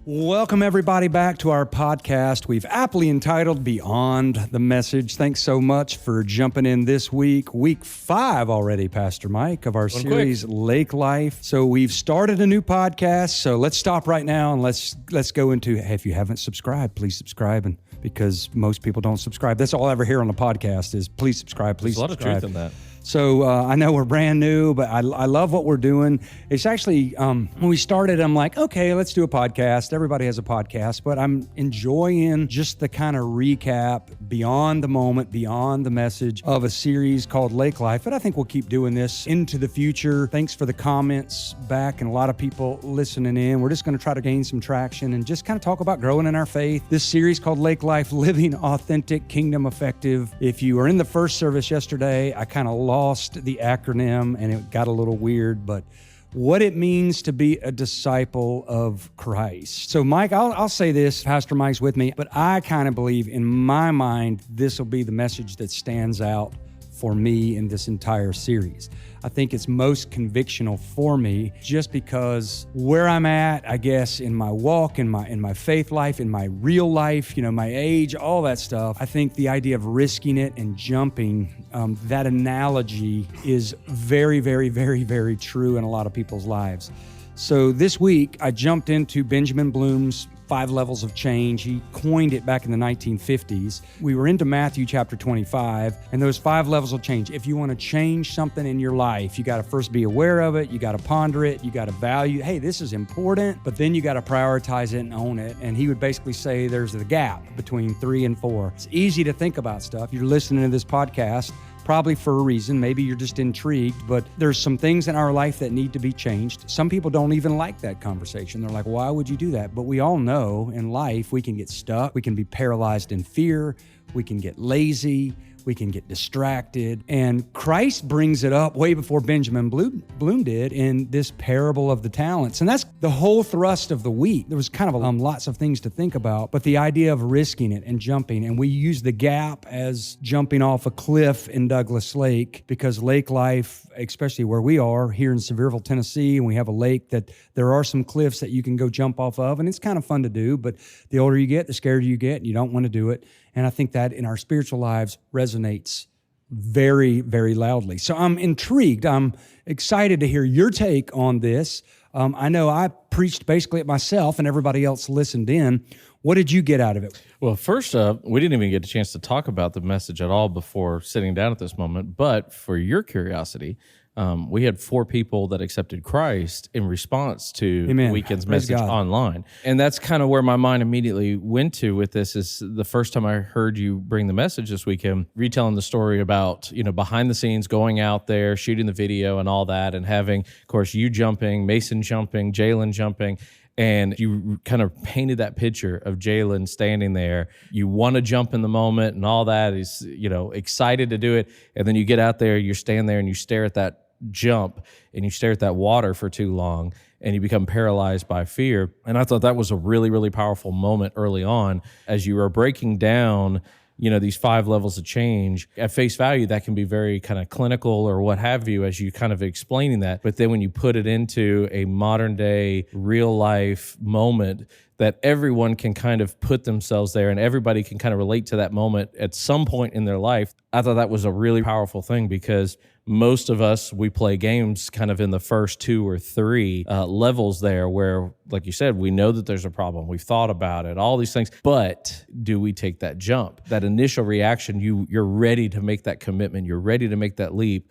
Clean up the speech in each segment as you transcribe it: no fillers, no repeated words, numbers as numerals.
Welcome, everybody, back to our podcast. We've aptly entitled Beyond the Message. Thanks so much for jumping in this week. Week 5 already, Pastor Mike, of our series, Lake Life. So we've started a new podcast. So let's stop right now and let's go into, hey, if you haven't subscribed, please subscribe. And because most people don't subscribe. That's all I ever hear on the podcast is please subscribe, please subscribe. There's a lot of truth in that. So I know we're brand new, but I love what we're doing. It's actually, when we started, I'm like, okay, let's do a podcast. Everybody has a podcast, but I'm enjoying just the kind of recap beyond the moment, beyond the message of a series called Lake Life. And I think we'll keep doing this into the future. Thanks for the comments back and a lot of people listening in. We're just going to try to gain some traction and just kind of talk about growing in our faith. This series called Lake Life, Living Authentic, Kingdom Effective. If you were in the first service yesterday, I kind of lost the acronym and it got a little weird, but what it means to be a disciple of Christ. So Mike, I'll say this, Pastor Mike's with me, but I kind of believe in my mind, this will be the message that stands out for me in this entire series. I think it's most convictional for me just because where I'm at, I guess, in my walk, in my faith life, in my real life, my age, all that stuff. I think the idea of risking it and jumping, that analogy is very, very, very, very true in a lot of people's lives. So this week, I jumped into Benjamin Bloom's 5 levels of change. He coined it back in the 1950s. We were into Matthew chapter 25, and those 5 levels of change. If you want to change something in your life, you got to first be aware of it, you got to ponder it, you got to value, hey, this is important, but then you got to prioritize it and own it. And he would basically say there's the gap between 3 and 4. It's easy to think about stuff. You're listening to this podcast, probably for a reason. Maybe you're just intrigued, but there's some things in our life that need to be changed. Some people don't even like that conversation. They're like, why would you do that? But we all know in life, we can get stuck. We can be paralyzed in fear. We can get lazy. We can get distracted. And Christ brings it up way before Benjamin Bloom did in this parable of the talents. And that's the whole thrust of the week. There was kind of lots of things to think about, but the idea of risking it and jumping. And we use the gap as jumping off a cliff in Douglas Lake because lake life, especially where we are here in Sevierville, Tennessee, and we have a lake that there are some cliffs that you can go jump off of. And it's kind of fun to do, but the older you get, the scarier you get, and you don't want to do it. And I think that in our spiritual lives resonates very, very loudly. So I'm intrigued. I'm excited to hear your take on this. I know I preached basically it myself and everybody else listened in. What did you get out of it? Well, first up, we didn't even get a chance to talk about the message at all before sitting down at this moment. But for your curiosity, we had 4 people that accepted Christ in response to the weekend's message online. And that's kind of where my mind immediately went to with this is the first time I heard you bring the message this weekend, retelling the story about, behind the scenes, going out there, shooting the video and all that, and having, of course, you jumping, Mason jumping, Jalen jumping. And you kind of painted that picture of Jalen standing there. You want to jump in the moment and all that. He's, excited to do it. And then you get out there, you stand there and you stare at that jump and you stare at that water for too long and you become paralyzed by fear. And I thought that was a really, really powerful moment early on as you were breaking down these 5 levels of change. At face value, that can be very kind of clinical or what have you as you kind of explaining that. But then when you put it into a modern day, real life moment that everyone can kind of put themselves there and everybody can kind of relate to that moment at some point in their life, I thought that was a really powerful thing because most of us, we play games kind of in the first 2 or 3 levels there where, like you said, we know that there's a problem. We've thought about it, all these things. But do we take that jump? That initial reaction, you're ready to make that commitment. You're ready to make that leap.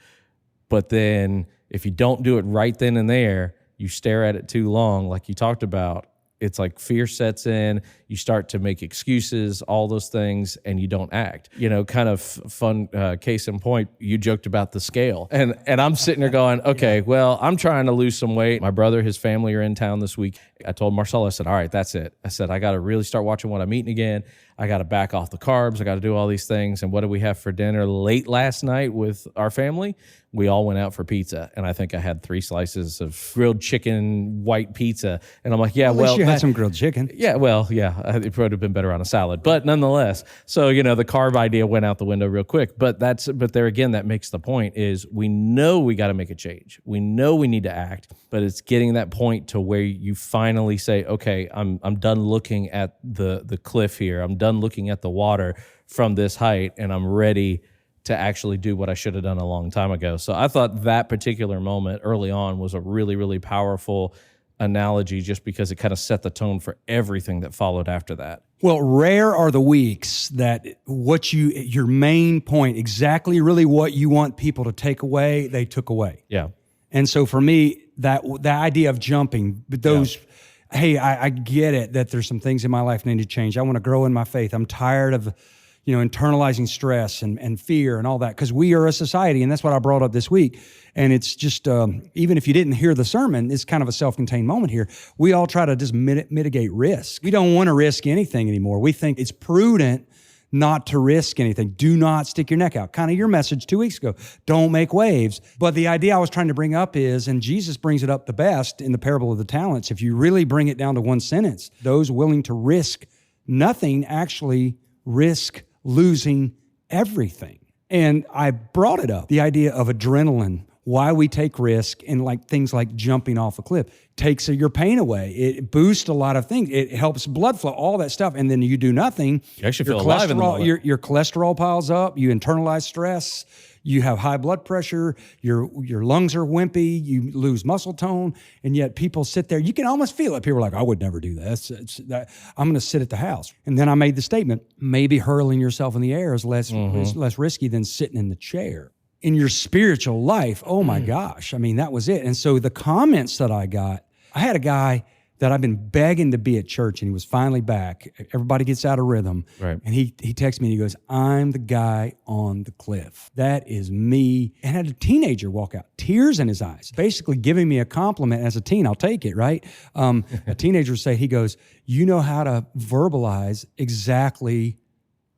But then if you don't do it right then and there, you stare at it too long, like you talked about, it's like fear sets in, you start to make excuses, all those things, and you don't act. Kind of fun case in point, you joked about the scale. And I'm sitting there going, okay, well, I'm trying to lose some weight. My brother, his family are in town this week. I told Marcella, I said, all right, that's it. I said, I got to really start watching what I'm eating again. I got to back off the carbs. I got to do all these things. And what did we have for dinner late last night with our family? We all went out for pizza, and I think I had 3 slices of grilled chicken white pizza. And I'm like, yeah, at least you had some grilled chicken. Yeah, well, yeah, it would have been better on a salad, but nonetheless. So, the carb idea went out the window real quick. But there again, that makes the point is we know we got to make a change. We know we need to act, but it's getting that point to where you finally say, okay, I'm done looking at the cliff here. I'm done looking at the water from this height, and I'm ready to actually do what I should have done a long time ago. So I thought that particular moment early on was a really, really powerful analogy, just because it kind of set the tone for everything that followed after that. Well, rare are the weeks that your main point, exactly really what you want people to take away, they took away. Yeah. And so for me, that idea of jumping, hey, I get it that there's some things in my life that need to change. I want to grow in my faith. I'm tired of internalizing stress and fear and all that, because we are a society, and that's what I brought up this week. And it's just, even if you didn't hear the sermon, it's kind of a self-contained moment here. We all try to just mitigate risk. We don't want to risk anything anymore. We think it's prudent not to risk anything. Do not stick your neck out. Kind of your message 2 weeks ago. Don't make waves. But the idea I was trying to bring up is, and Jesus brings it up the best in the parable of the talents, if you really bring it down to one sentence, those willing to risk nothing actually risk losing everything. And I brought it up, the idea of adrenaline, why we take risk, and like things like jumping off a cliff takes your pain away. It boosts a lot of things. It helps blood flow, all that stuff. And then you do nothing. You actually feel alive in the moment. Your cholesterol piles up. You internalize stress. You have high blood pressure, your lungs are wimpy, you lose muscle tone, and yet people sit there. You can almost feel it. People are like, I would never do that. I'm going to sit at the house. And then I made the statement, maybe hurling yourself in the air is less risky than sitting in the chair. In your spiritual life, oh my gosh, I mean, that was it. And so the comments that I got, I had a guy that I've been begging to be at church, and he was finally back. Everybody gets out of rhythm. Right. And he texts me and he goes, I'm the guy on the cliff. That is me. And had a teenager walk out, tears in his eyes, basically giving me a compliment. As a teen, I'll take it, right? A teenager say, he goes, you know how to verbalize exactly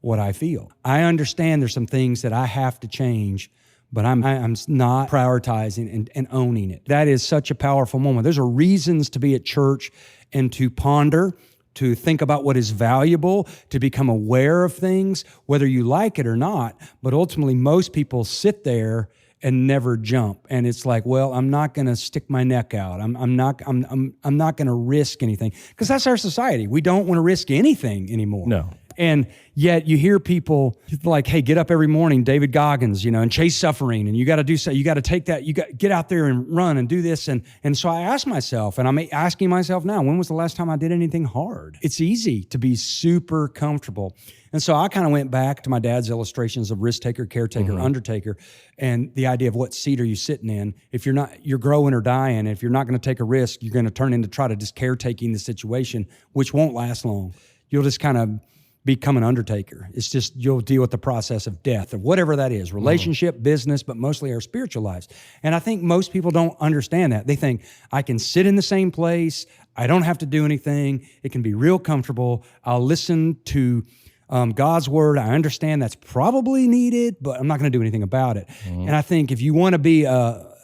what I feel. I understand there's some things that I have to change, but I'm not prioritizing and owning it. That is such a powerful moment. There's reasons to be at church and to ponder, to think about what is valuable, to become aware of things, whether you like it or not. But ultimately, most people sit there and never jump. And it's like, well, I'm not going to stick my neck out. I'm not going to risk anything, because that's our society. We don't want to risk anything anymore. No. And yet you hear people like, hey, get up every morning, David Goggins, and chase suffering. And you got to do so. You got to take that. You got get out there and run and do this. And so I asked myself, and I'm asking myself now, when was the last time I did anything hard? It's easy to be super comfortable. And so I kind of went back to my dad's illustrations of risk taker, caretaker, undertaker, and the idea of what seat are you sitting in. If you're growing or dying. If you're not going to take a risk, you're going to turn into try to just caretaking the situation, which won't last long. You'll just kind of become an undertaker. It's just, you'll deal with the process of death or whatever that is, relationship, business, but mostly our spiritual lives. And I think most people don't understand that. They think, I can sit in the same place. I don't have to do anything. It can be real comfortable. I'll listen to God's word. I understand that's probably needed, but I'm not going to do anything about it. And I think if you want to be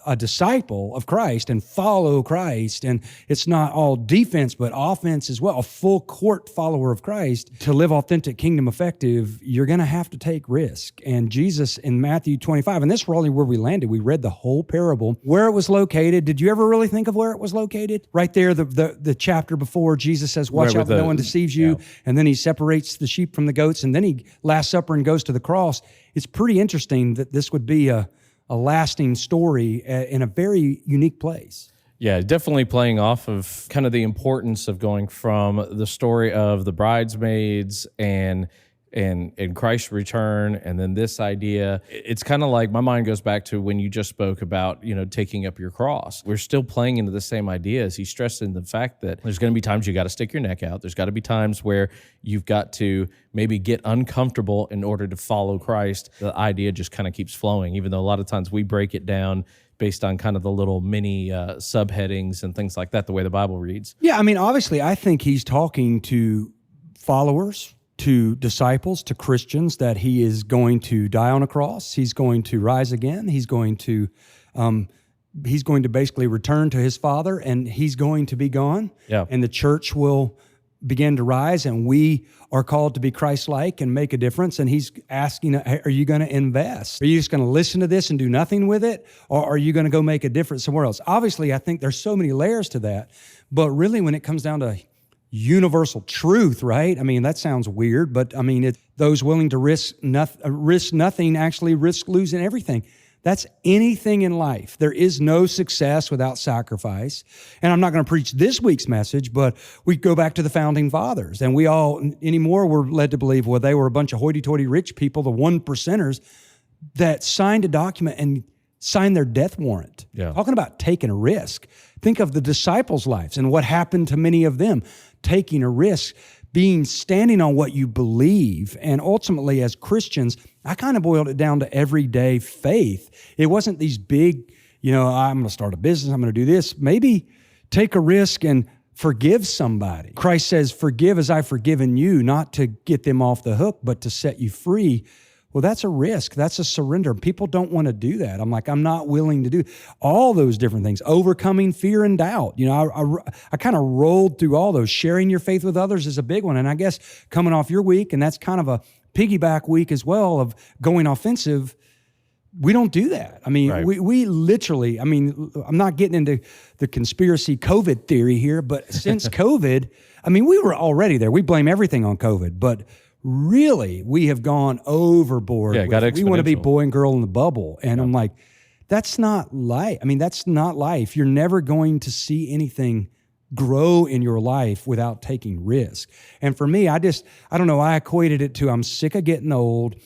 a disciple of Christ and follow Christ, and it's not all defense, but offense as well, a full court follower of Christ, to live authentic, kingdom effective, you're going to have to take risk. And Jesus in Matthew 25, and this is really where we landed. We read the whole parable, where it was located. Did you ever really think of where it was located? Right there, the chapter before, Jesus says, watch out that no one deceives you. Yeah. And then he separates the sheep from the goats, and then he Last Supper and goes to the cross. It's pretty interesting that this would be a lasting story in a very unique place. Yeah, definitely playing off of kind of the importance of going from the story of the bridesmaids and Christ's return, and then this idea. It's kind of like my mind goes back to when you just spoke about, taking up your cross. We're still playing into the same ideas. He's stressing the fact that there's going to be times you got to stick your neck out. There's got to be times where you've got to maybe get uncomfortable in order to follow Christ. The idea just kind of keeps flowing, even though a lot of times we break it down based on kind of the little mini subheadings and things like that, the way the Bible reads. Yeah, I mean, obviously, I think he's talking to followers, to disciples, to Christians, that he is going to die on a cross. He's going to rise again. He's going to basically return to his Father, and he's going to be gone. Yeah. And the church will begin to rise, and we are called to be Christ-like and make a difference. And he's asking, are you going to invest? Are you just going to listen to this and do nothing with it? Or are you going to go make a difference somewhere else? Obviously, I think there's so many layers to that. But really, when it comes down to universal truth, right? I mean, that sounds weird, but I mean, those willing to risk nothing actually risk losing everything. That's anything in life. There is no success without sacrifice. And I'm not going to preach this week's message, but we go back to the founding fathers. And we all, anymore, we're led to believe, well, they were a bunch of hoity-toity rich people, the 1%ers, that signed a document and signed their death warrant. Yeah. Talking about taking a risk. Think of the disciples' lives and what happened to many of them. Taking a risk, standing on what you believe. And ultimately, as Christians, I kind of boiled it down to everyday faith. It wasn't these big, I'm going to start a business, I'm going to do this. Maybe take a risk and forgive somebody. Christ says, forgive as I've forgiven you, not to get them off the hook, but to set you free. Well, that's a risk. That's a surrender. People don't want to do that. I'm like, I'm not willing to do all those different things. Overcoming fear and doubt. I kind of rolled through all those. Sharing your faith with others is a big one. And I guess coming off your week, and that's kind of a piggyback week as well of going offensive, we don't do that. I mean, right. we literally, I'm not getting into the conspiracy COVID theory here, but since COVID, we were already there. We blame everything on COVID, but really, we have gone overboard. Yeah, we want to be boy and girl in the bubble. And I'm like, that's not life. That's not life. You're never going to see anything grow in your life without taking risk. And for me, I don't know, I equated it to I'm sick of getting old.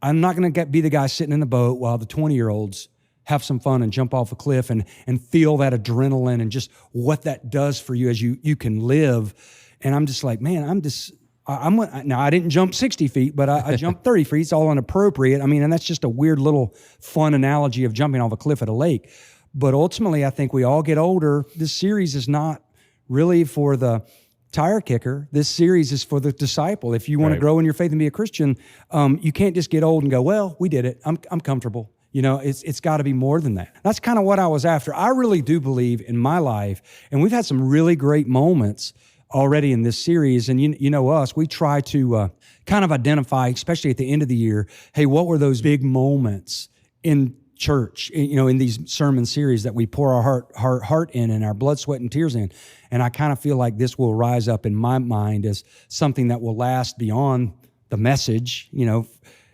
I'm not going to be the guy sitting in the boat while the 20-year-olds have some fun and jump off a cliff and feel that adrenaline and just what that does for you as you can live. And I'm just like, man, now, I didn't jump 60 feet, but I jumped 30 feet. It's all inappropriate. And that's just a weird little fun analogy of jumping off a cliff at a lake. But ultimately, I think we all get older. This series is not really for the tire kicker. This series is for the disciple. If you want to grow in your faith and be a Christian, you can't just get old and go, well, we did it. I'm comfortable. It's got to be more than that. That's kind of what I was after. I really do believe in my life, and we've had some really great moments already in this series. And you know us, we try to kind of identify, especially at the end of the year, hey, what were those big moments in church, in these sermon series that we pour our heart in and our blood, sweat, and tears in. And I kind of feel like this will rise up in my mind as something that will last beyond the message.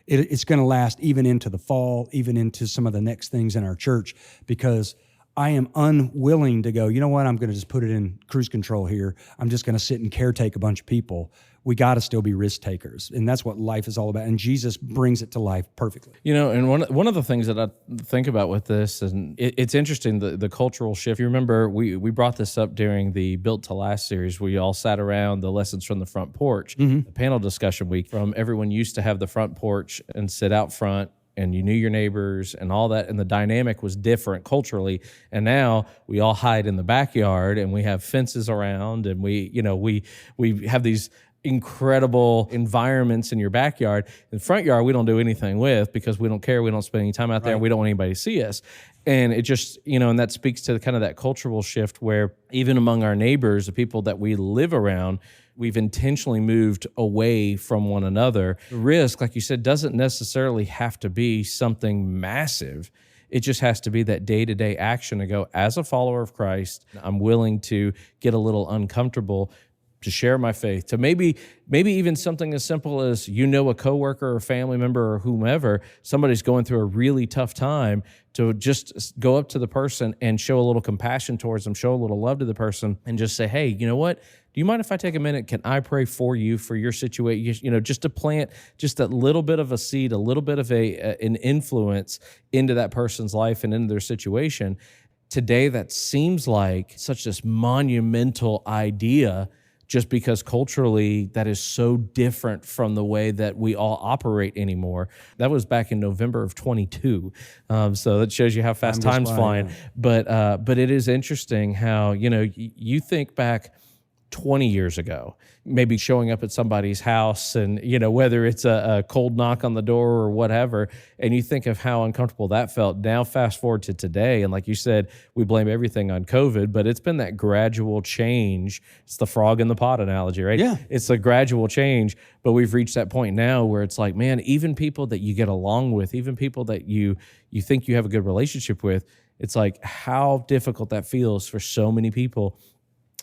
It's going to last even into the fall, even into some of the next things in our church, because I am unwilling to go, you know what, I'm going to just put it in cruise control here. I'm just going to sit and caretake a bunch of people. We got to still be risk takers. And that's what life is all about. And Jesus brings it to life perfectly. And one of the things that I think about with this, and it's interesting, the cultural shift. You remember we brought this up during the Built to Last series. We all sat around the Lessons from the Front Porch, the panel discussion week. From everyone used to have the front porch and sit out front, and you knew your neighbors and all that, and the dynamic was different culturally. And now we all hide in the backyard, and we have fences around, and we have these incredible environments in your backyard. In the front yard, we don't do anything with, because we don't care. We don't spend any time out there, and we don't want anybody to see us. And it just, and that speaks to kind of that cultural shift where even among our neighbors, the people that we live around, we've intentionally moved away from one another. The risk, like you said, doesn't necessarily have to be something massive. It just has to be that day-to-day action to go, as a follower of Christ, I'm willing to get a little uncomfortable to share my faith, to maybe even something as simple as, a coworker or family member or whomever, somebody's going through a really tough time, to just go up to the person and show a little compassion towards them, show a little love to the person, and just say, hey, you know what? Do you mind if I take a minute? Can I pray for you, for your situation? Just to plant just a little bit of a seed, a little bit of an influence into that person's life and into their situation. Today, that seems like such this monumental idea, just because culturally that is so different from the way that we all operate anymore. That was back in November of 22. So that shows you how fast time's flying. Yeah. But it is interesting how, you think back 20 years ago, maybe showing up at somebody's house and, whether it's a cold knock on the door or whatever, and you think of how uncomfortable that felt. Now, fast forward to today, and like you said, we blame everything on COVID, but it's been that gradual change. It's the frog in the pot analogy, right? Yeah. It's a gradual change, but we've reached that point now where it's like, man, even people that you get along with, even people that you think you have a good relationship with, it's like how difficult that feels for so many people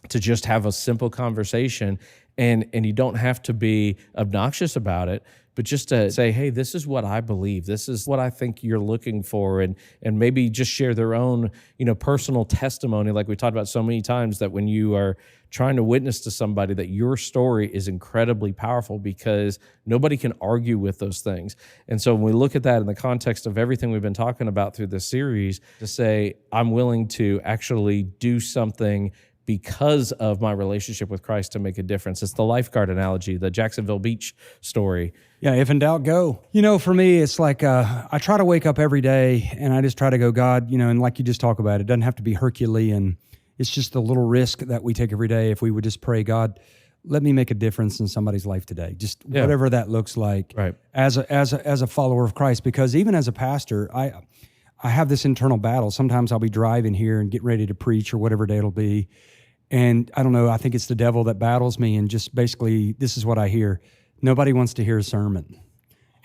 to just have a simple conversation, and you don't have to be obnoxious about it, but just to say, hey, this is what I believe. This is what I think you're looking for, and maybe just share their own, personal testimony, like we talked about so many times, that when you are trying to witness to somebody, that your story is incredibly powerful because nobody can argue with those things. And so when we look at that in the context of everything we've been talking about through this series, to say, I'm willing to actually do something because of my relationship with Christ to make a difference. It's the lifeguard analogy, the Jacksonville Beach story. Yeah, if in doubt, go. For me, it's like I try to wake up every day and I just try to go, God, and like you just talk about, it doesn't have to be Herculean. It's just a little risk that we take every day. If we would just pray, God, let me make a difference in somebody's life today. Just whatever that looks like, right, as a follower of Christ. Because even as a pastor, I have this internal battle. Sometimes I'll be driving here and get ready to preach or whatever day it'll be. And I don't know, I think it's the devil that battles me, and just basically, this is what I hear. Nobody wants to hear a sermon.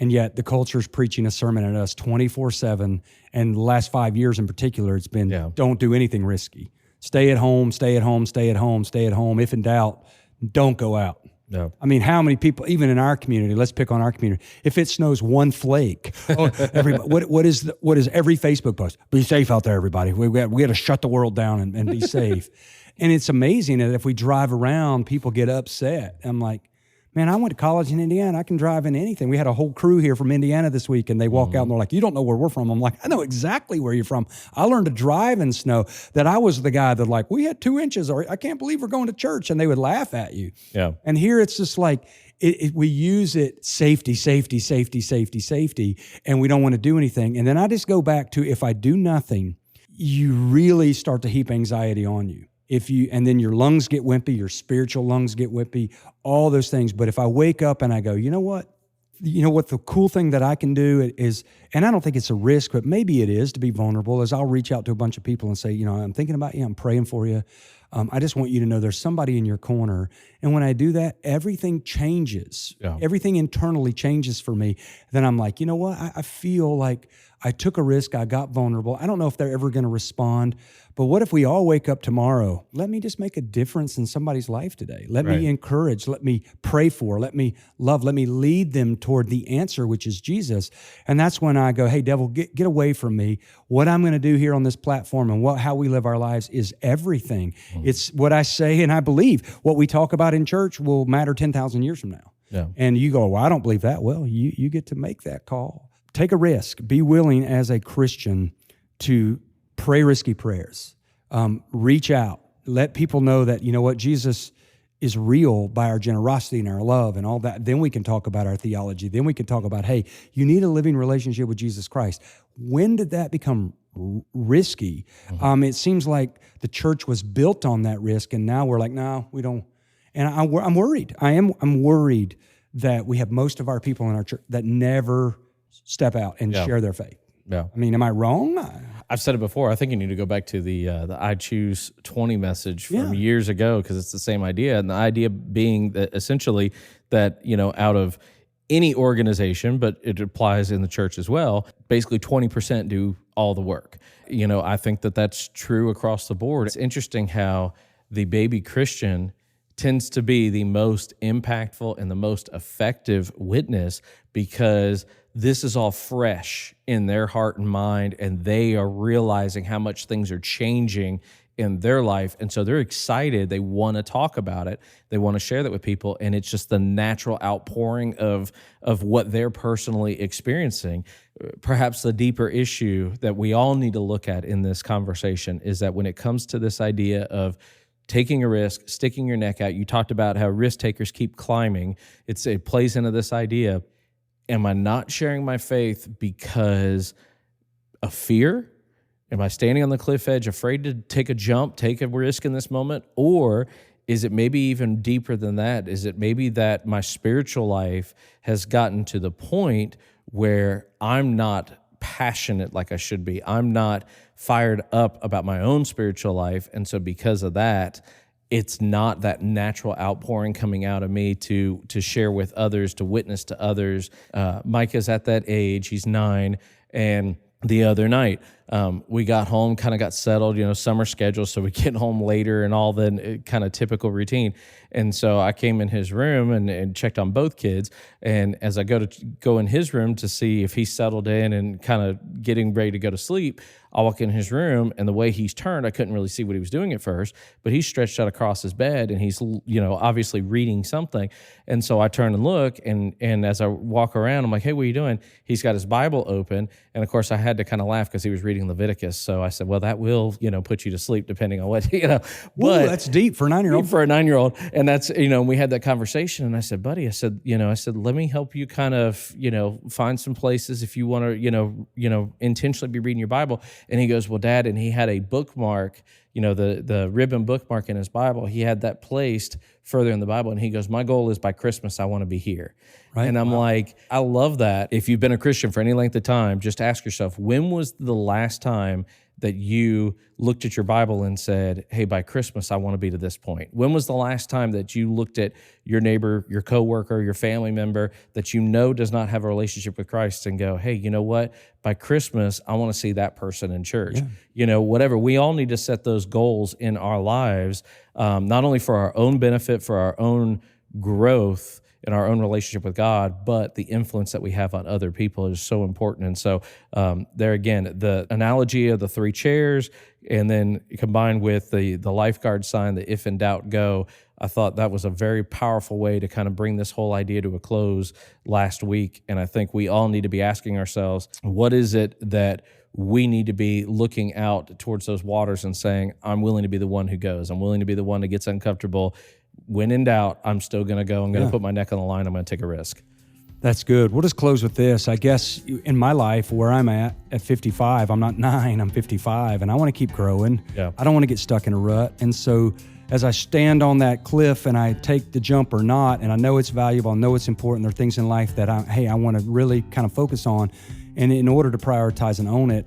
And yet the culture's preaching a sermon at us 24/7. And the last 5 years in particular, it's been, don't do anything risky. Stay at home, stay at home, stay at home, stay at home. If in doubt, don't go out. No. I mean, how many people, even in our community, let's pick on our community, if it snows one flake, everybody, what is every Facebook post? Be safe out there, everybody. We got to shut the world down and be safe. And it's amazing that if we drive around, people get upset. I'm like, man, I went to college in Indiana. I can drive in anything. We had a whole crew here from Indiana this week, and they walk out and they're like, you don't know where we're from. I'm like, I know exactly where you're from. I learned to drive in snow. That I was the guy that like, we had 2 inches, or I can't believe we're going to church, and they would laugh at you. Yeah. And here it's just like, we use it safety, and we don't want to do anything. And then I just go back to, if I do nothing, you really start to heap anxiety on you. And then your lungs get wimpy, your spiritual lungs get wimpy, all those things. But if I wake up and I go, you know what the cool thing that I can do is, and I don't think it's a risk, but maybe it is to be vulnerable, is I'll reach out to a bunch of people and say, I'm thinking about you, I'm praying for you. I just want you to know there's somebody in your corner. And when I do that, everything changes. Yeah. Everything internally changes for me. Then I'm like, you know what? I feel like I took a risk. I got vulnerable. I don't know if they're ever going to respond. But what if we all wake up tomorrow? Let me just make a difference in somebody's life today. Let me encourage. Let me pray for. Let me love. Let me lead them toward the answer, which is Jesus. And that's when I go, hey, devil, get away from me. What I'm going to do here on this platform and how we live our lives is everything. Mm-hmm. It's what I say and I believe. What we talk about in church will matter 10,000 years from now. Yeah. And you go, well, I don't believe that. Well, you get to make that call. Take a risk. Be willing as a Christian to pray risky prayers. Reach out. Let people know that, Jesus is real by our generosity and our love and all that. Then we can talk about our theology. Then we can talk about, hey, you need a living relationship with Jesus Christ. When did that become risky? Mm-hmm. It seems like the church was built on that risk, and now we're like, no, we don't. And I'm worried. I'm worried that we have most of our people in our church that never step out and share their faith. Yeah. I mean, am I wrong? I've said it before. I think you need to go back to the I Choose 20 message from years ago, because it's the same idea. And the idea being that essentially that, out of any organization, but it applies in the church as well, basically 20% do all the work. I think that that's true across the board. It's interesting how the baby Christian tends to be the most impactful and the most effective witness, because this is all fresh in their heart and mind, and they are realizing how much things are changing in their life. And so they're excited. They want to talk about it. They want to share that with people. And it's just the natural outpouring of what they're personally experiencing. Perhaps the deeper issue that we all need to look at in this conversation is that when it comes to this idea of taking a risk, sticking your neck out, you talked about how risk takers keep climbing. It plays into this idea. Am I not sharing my faith because of fear? Am I standing on the cliff edge, afraid to take a jump, take a risk in this moment? Or is it maybe even deeper than that? Is it maybe that my spiritual life has gotten to the point where I'm not passionate like I should be? I'm not fired up about my own spiritual life. And so because of that, it's not that natural outpouring coming out of me to share with others, to witness to others. Micah's at that age, he's 9, and the other night, we got home, kind of got settled, summer schedule, so we get home later and all the kind of typical routine. And so I came in his room and checked on both kids. And as I go in his room to see if he's settled in and kind of getting ready to go to sleep, I walk in his room, and the way he's turned, I couldn't really see what he was doing at first, but he's stretched out across his bed, and he's, obviously reading something. And so I turn and look, and as I walk around, I'm like, hey, what are you doing? He's got his Bible open. And of course, I had to kind of laugh because he was reading Leviticus. So I said, well, that will, put you to sleep depending on what, But ooh, that's deep for a 9-year-old. For a 9-year-old. And that's, we had that conversation, and I said, buddy, I said, let me help you kind of, find some places if you want to, intentionally be reading your Bible. And he goes, well, Dad, and he had a bookmark, the ribbon bookmark in his Bible. He had that placed further in the Bible. And he goes, my goal is by Christmas, I want to be here. Right. And I'm like, I love that. If you've been a Christian for any length of time, just ask yourself, when was the last time that you looked at your Bible and said, hey, by Christmas, I want to be to this point? When was the last time that you looked at your neighbor, your coworker, your family member that does not have a relationship with Christ and go, hey, you know what? By Christmas, I want to see that person in church. Yeah. Whatever. We all need to set those goals in our lives, not only for our own benefit, for our own growth, in our own relationship with God, but the influence that we have on other people is so important. And so there again, the analogy of the 3 chairs, and then combined with the lifeguard sign, the if in doubt, go, I thought that was a very powerful way to kind of bring this whole idea to a close last week. And I think we all need to be asking ourselves, what is it that we need to be looking out towards those waters and saying, I'm willing to be the one who goes. I'm willing to be the one that gets uncomfortable. When in doubt, I'm still going to go. I'm going to put my neck on the line. I'm going to take a risk. That's good. We'll just close with this. I guess in my life, where I'm at 55, I'm not 9, I'm 55, and I want to keep growing. Yeah. I don't want to get stuck in a rut. And so as I stand on that cliff and I take the jump or not, and I know it's valuable, I know it's important, there are things in life that I want to really kind of focus on. And in order to prioritize and own it,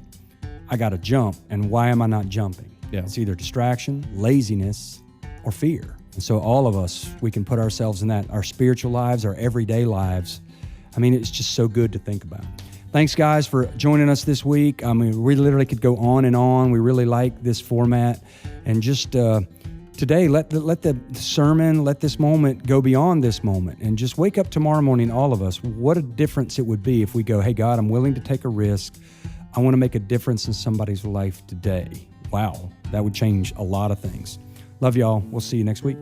I got to jump. And why am I not jumping? Yeah. It's either distraction, laziness, or fear. And so all of us, we can put ourselves in that, our spiritual lives, our everyday lives. I mean, it's just so good to think about. Thanks, guys, for joining us this week. I mean, we literally could go on and on. We really like this format. And just today, let the sermon, let this moment go beyond this moment. And just wake up tomorrow morning, all of us. What a difference it would be if we go, hey, God, I'm willing to take a risk. I want to make a difference in somebody's life today. Wow, that would change a lot of things. Love y'all. We'll see you next week.